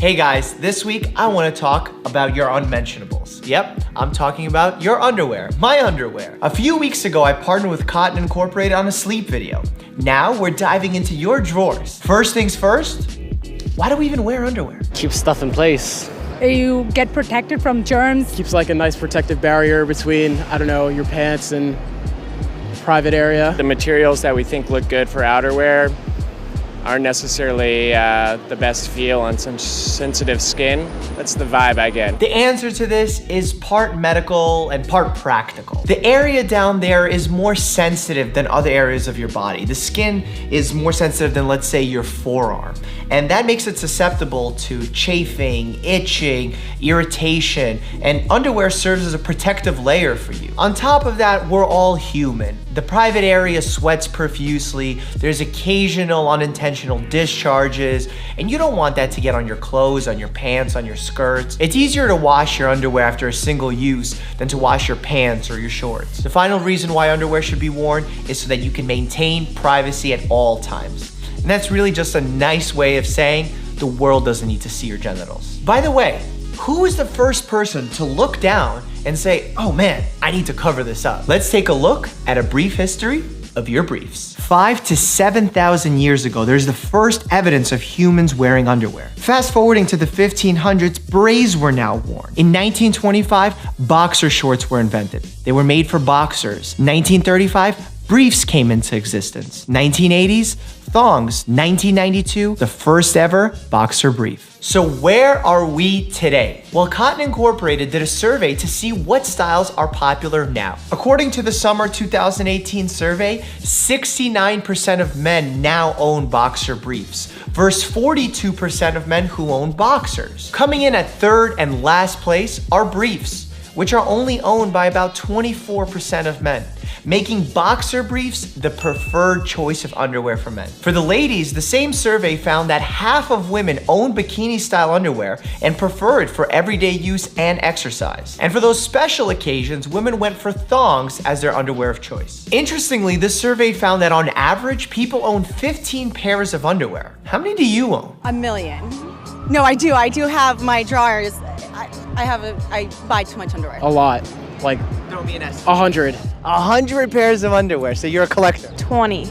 Hey guys, this week I want to talk about your unmentionables. Yep, I'm talking about your underwear, my underwear. A few weeks ago, I partnered with Cotton Incorporated on a sleep video. Now we're diving into your drawers. First things first, why do we even wear underwear? Keeps stuff in place. You get protected from germs. Keeps like a nice protective barrier between, I don't know, your pants and private area. The materials that we think look good for outerwear aren't necessarily the best feel on some sensitive skin. That's the vibe I get. The answer to this is part medical and part practical. The area down there is more sensitive than other areas of your body. The skin is more sensitive than, let's say, your forearm. And that makes it susceptible to chafing, itching, irritation, and underwear serves as a protective layer for you. On top of that, we're all human. The private area sweats profusely, there's occasional unintentional discharges, and you don't want that to get on your clothes, on your pants, on your skirts. It's easier to wash your underwear after a single use than to wash your pants or your shorts. The final reason why underwear should be worn is so that you can maintain privacy at all times. And that's really just a nice way of saying the world doesn't need to see your genitals. By the way, who was the first person to look down and say, oh man, I need to cover this up? Let's take a look at a brief history of your briefs. 5,000 to 7,000 years ago, there's the first evidence of humans wearing underwear. Fast forwarding to the 1500s, braids were now worn. In 1925, boxer shorts were invented. They were made for boxers. 1935, briefs came into existence. 1980s, thongs. 1992, the first ever boxer brief. So where are we today? Well, Cotton Incorporated did a survey to see what styles are popular now. According to the summer 2018 survey, 69% of men now own boxer briefs versus 42% of men who own boxers. Coming in at third and last place are briefs, which are only owned by about 24% of men, making boxer briefs the preferred choice of underwear for men. For the ladies, the same survey found that half of women own bikini-style underwear and prefer it for everyday use and exercise. And for those special occasions, women went for thongs as their underwear of choice. Interestingly, this survey found that on average, people own 15 pairs of underwear. How many do you own? A million. No, I do. I do have my drawers. I buy too much underwear. A lot. Like Throw me an estimate. 100. 100 pairs of underwear, so you're a collector. 20.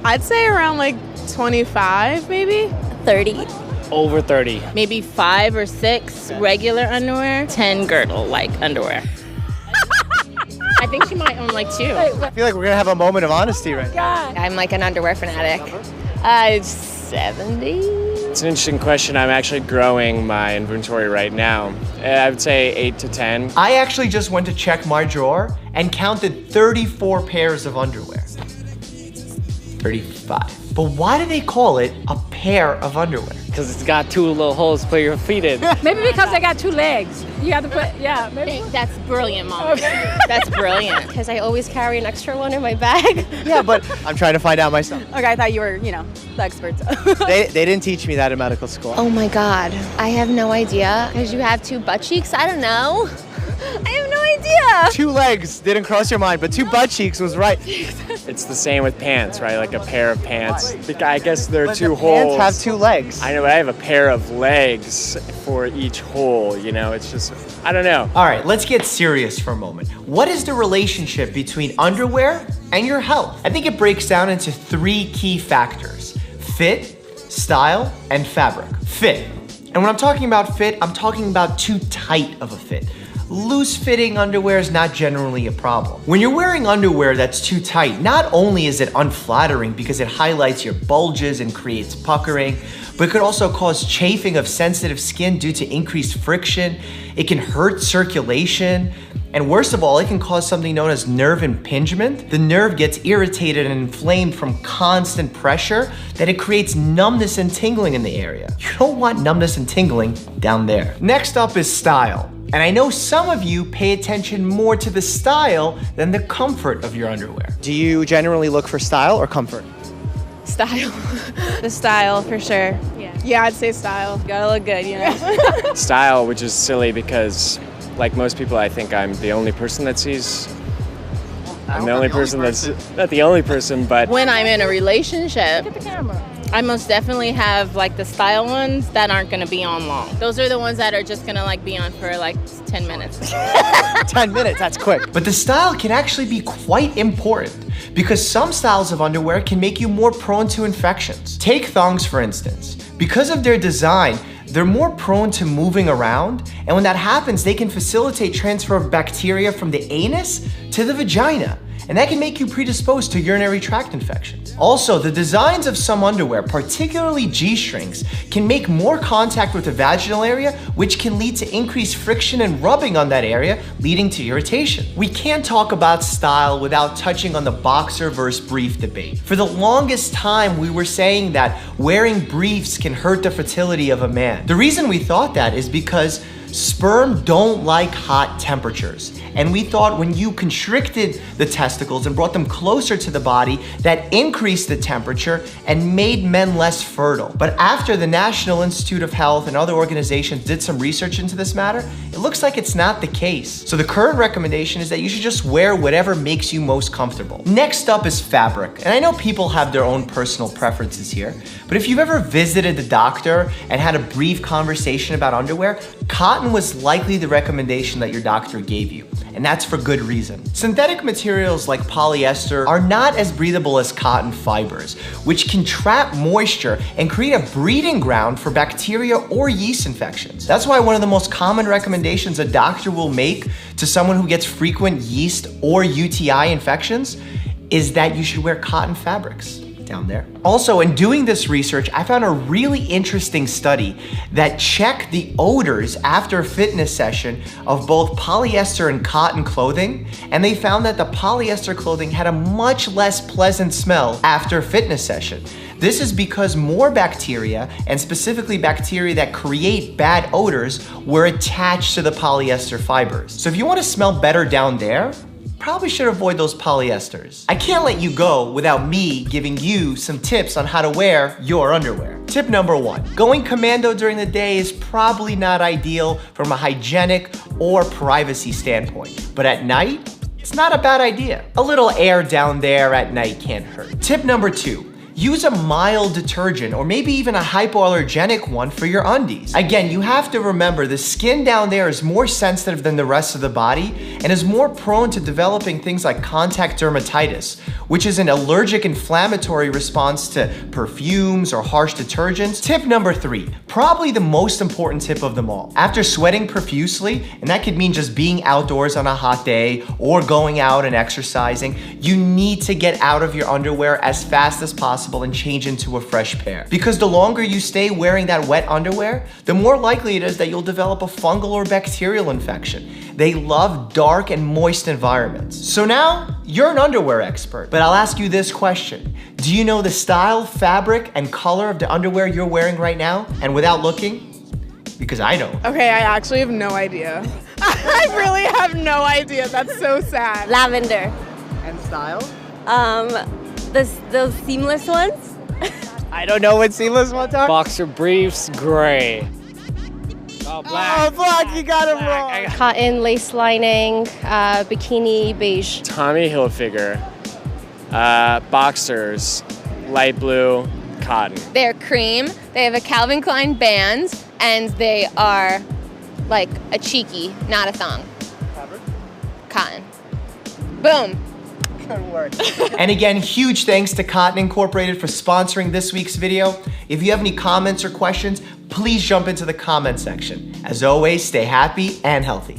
I'd say around like 25, maybe. 30. Over 30. Maybe 5 or 6 regular underwear, 10 girdle-like underwear. I think she might own like 2. I feel like we're gonna have a moment of honesty right now. I'm like an underwear fanatic. 70. It's an interesting question. I'm actually growing my inventory right now. I would say 8 to 10. I actually just went to check my drawer and counted 34 pairs of underwear. 35. But why do they call it a pair of underwear? Because it's got 2 little holes to put your feet in. Maybe because they got 2 legs. You have to put, yeah, maybe. That's brilliant, Mom. That's brilliant. Because I always carry an extra one in my bag. Yeah, but I'm trying to find out myself. Okay, I thought you were, the experts. They didn't teach me that in medical school. Oh my God. I have no idea. Because you have 2 butt cheeks? I don't know. I have no idea. 2 legs didn't cross your mind, but 2 butt cheeks was right. It's the same with pants, right? Like a pair of pants. I guess there are But 2 the holes. pants have 2 legs. I know, but I have a pair of legs for each hole, It's just, I don't know. All right, let's get serious for a moment. What is the relationship between underwear and your health? I think it breaks down into 3 key factors: fit, style, and fabric. Fit. And when I'm talking about fit, I'm talking about too tight of a fit. Loose-fitting underwear is not generally a problem. When you're wearing underwear that's too tight, not only is it unflattering because it highlights your bulges and creates puckering, but it could also cause chafing of sensitive skin due to increased friction. It can hurt circulation. And worst of all, it can cause something known as nerve impingement. The nerve gets irritated and inflamed from constant pressure that it creates numbness and tingling in the area. You don't want numbness and tingling down there. Next up is style. And I know some of you pay attention more to the style than the comfort of your underwear. Do you generally look for style or comfort? Style. The style, for sure. Yeah, I'd say style. Gotta look good, Style, which is silly because, like most people, I think I'm the only person that sees. I'm the only person that's not the only person, but When I'm in a relationship, Look at the camera. I most definitely have like the style ones that aren't gonna be on long. Those are the ones that are just gonna like be on for like 10 minutes. 10 minutes, that's quick. But the style can actually be quite important because some styles of underwear can make you more prone to infections. Take thongs for instance. Because of their design, they're more prone to moving around, and when that happens, they can facilitate transfer of bacteria from the anus to the vagina, and that can make you predisposed to urinary tract infections. Also, the designs of some underwear, particularly G-strings, can make more contact with the vaginal area, which can lead to increased friction and rubbing on that area, leading to irritation. We can't talk about style without touching on the boxer versus brief debate. For the longest time, we were saying that wearing briefs can hurt the fertility of a man. The reason we thought that is because sperm don't like hot temperatures. And we thought when you constricted the testicles and brought them closer to the body, that increased the temperature and made men less fertile. But after the National Institute of Health and other organizations did some research into this matter, it looks like it's not the case. So the current recommendation is that you should just wear whatever makes you most comfortable. Next up is fabric. And I know people have their own personal preferences here, but if you've ever visited the doctor and had a brief conversation about underwear, cotton was likely the recommendation that your doctor gave you. And that's for good reason. Synthetic materials like polyester are not as breathable as cotton fibers, which can trap moisture and create a breeding ground for bacteria or yeast infections. That's why one of the most common recommendations a doctor will make to someone who gets frequent yeast or UTI infections is that you should wear cotton fabrics. Down there. Also, in doing this research, I found a really interesting study that checked the odors after a fitness session of both polyester and cotton clothing, and they found that the polyester clothing had a much less pleasant smell after a fitness session. This is because more bacteria, and specifically bacteria that create bad odors, were attached to the polyester fibers. So if you want to smell better down there, probably should avoid those polyesters. I can't let you go without me giving you some tips on how to wear your underwear. Tip number 1, going commando during the day is probably not ideal from a hygienic or privacy standpoint, but at night, it's not a bad idea. A little air down there at night can't hurt. Tip number 2, use a mild detergent or maybe even a hypoallergenic one for your undies. Again, you have to remember the skin down there is more sensitive than the rest of the body and is more prone to developing things like contact dermatitis, which is an allergic inflammatory response to perfumes or harsh detergents. Tip number 3, probably the most important tip of them all. After sweating profusely, and that could mean just being outdoors on a hot day or going out and exercising, you need to get out of your underwear as fast as possible and change into a fresh pair. Because the longer you stay wearing that wet underwear, the more likely it is that you'll develop a fungal or bacterial infection. They love dark and moist environments. So now, you're an underwear expert, but I'll ask you this question. Do you know the style, fabric, and color of the underwear you're wearing right now? And without looking? Because I don't. Okay, I actually have no idea. I really have no idea. That's so sad. Lavender. And style? Those seamless ones? I don't know what seamless ones are. Boxer briefs, gray. Oh, black. Oh, black, you got it wrong. Cotton, lace lining, bikini, beige. Tommy Hilfiger. Boxers, light blue, cotton. They're cream, they have a Calvin Klein band, and they are like a cheeky, not a thong. Fabric? Cotton. Boom. Good work. And again, huge thanks to Cotton Incorporated for sponsoring this week's video. If you have any comments or questions, please jump into the comment section. As always, stay happy and healthy.